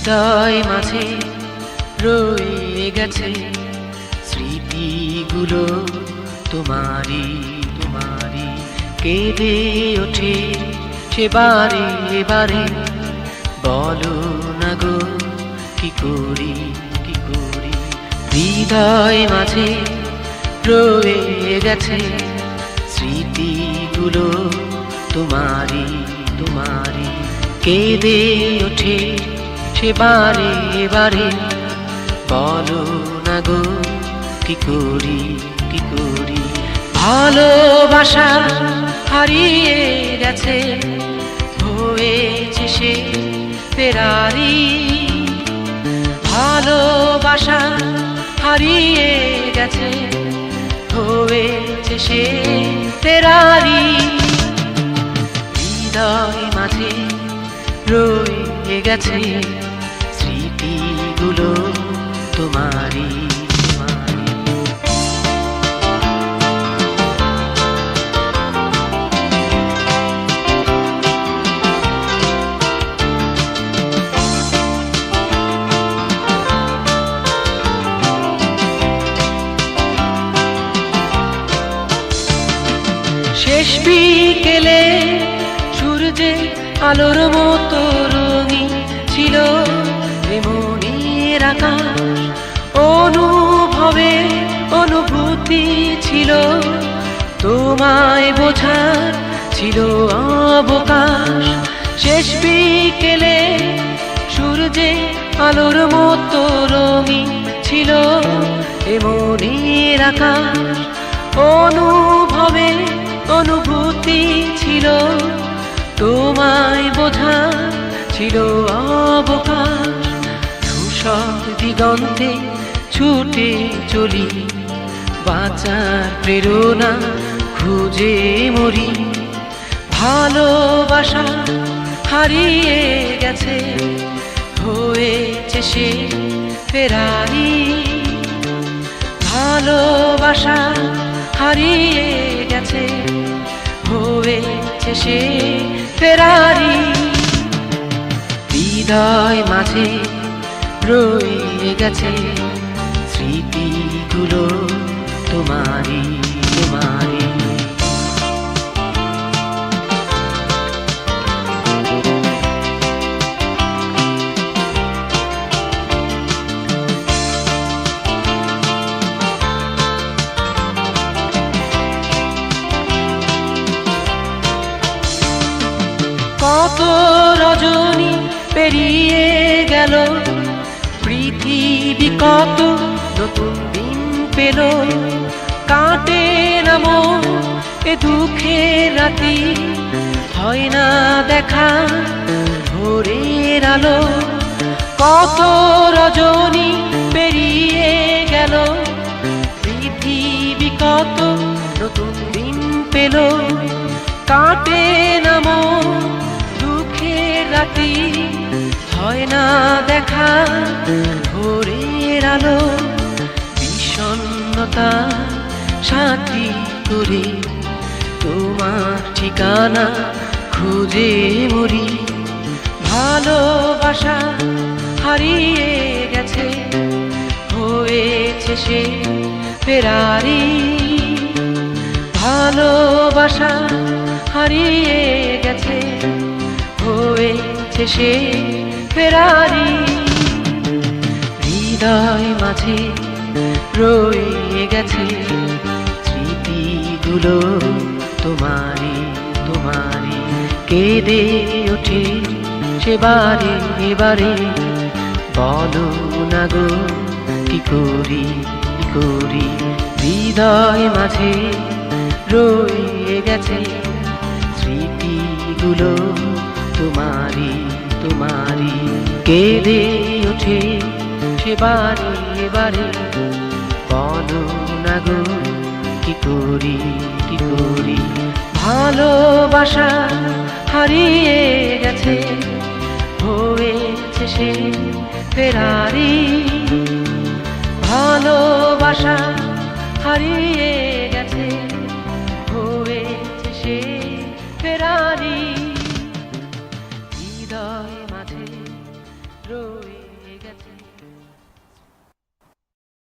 হৃদয় মাঝে রয়ে গেছে স্মৃতিগুলো তোমারই তোমারই কেঁদে ওঠে সে বারে বারে বলো না গো কি করি কি করি হৃদয় মাঝে রয়ে গেছে স্মৃতিগুলো তোমারই তোমারই কেঁদে ওঠে সে বারে বারে বলো না গো কি করি কি করি ভালোবাসা হারিয়ে গেছে হয়েছে সে ফেরারি ভালোবাসা হারিয়ে গেছে হয়েছে সে ফেরারি হৃদয় মাঝে রয়ে গেছে স্মৃতিগুলো তোমারই শেষ বিকেলে সূর্যে আলোর মতো রঙিন ছিল মনের আকাশ অনুভবে অনুভূতি ছিল তোমায় বোঝার ছিল অবকাশ শেষ বিকেলে সূর্যে আলোর মতো রঙিন ছিল মনের আকাশ অনুভবে অনুভূতি ছিল তোমায় বোঝা ছিল অবকাশ ধূসর দিগন্তে ছুটে চলি বাঁচার প্রেরণা খুঁজে মরি ভালোবাসা হারিয়ে গেছে হয়েছে সে ফেরারি ভালোবাসা হারিয়ে গেছে হয়েছে সে ফেরারি হৃদয় মাঝে রয়ে গেছে স্মৃতিগুলো তোমারই তোমারই কত রজনী পেরিয়ে গেল পৃথিবী কত নতুন দিন পেল কাটে না মন এ দুঃখের রাতি হয় না দেখা ভোরের আলো কত রজনী পেরিয়ে গেল পৃথিবী কত নতুন দিন পেল কাটে না মন রাতি হয় না দেখা ভোরের আলো বিষণ্ণতা সাথী করে তোমার ঠিকানা খুঁজে মরি ভালোবাসা হারিয়ে গেছে হয়েছে সে ফেরারি ভালোবাসা হারিয়ে গেছে হয়েছে সে ফেরারি হৃদয় মাঝে রয়ে গেছে স্মৃতিগুলো তোমারই তোমারই কেঁদে ওঠে সে বারে বারে বলো না গো কি করি কি করি হৃদয় মাঝে রয়ে গেছে স্মৃতিগুলো তোমারই তোমারই কেঁদে ওঠে সে বারে বারে বলো না গো কি করি কি করি ভালোবাসা হারিয়ে গেছে হয়েছে সে ফেরারি ভালোবাসা হারিয়ে গেছে হয়েছে সে ফেরারি হৃদয় মাঝে রয়ে গেছে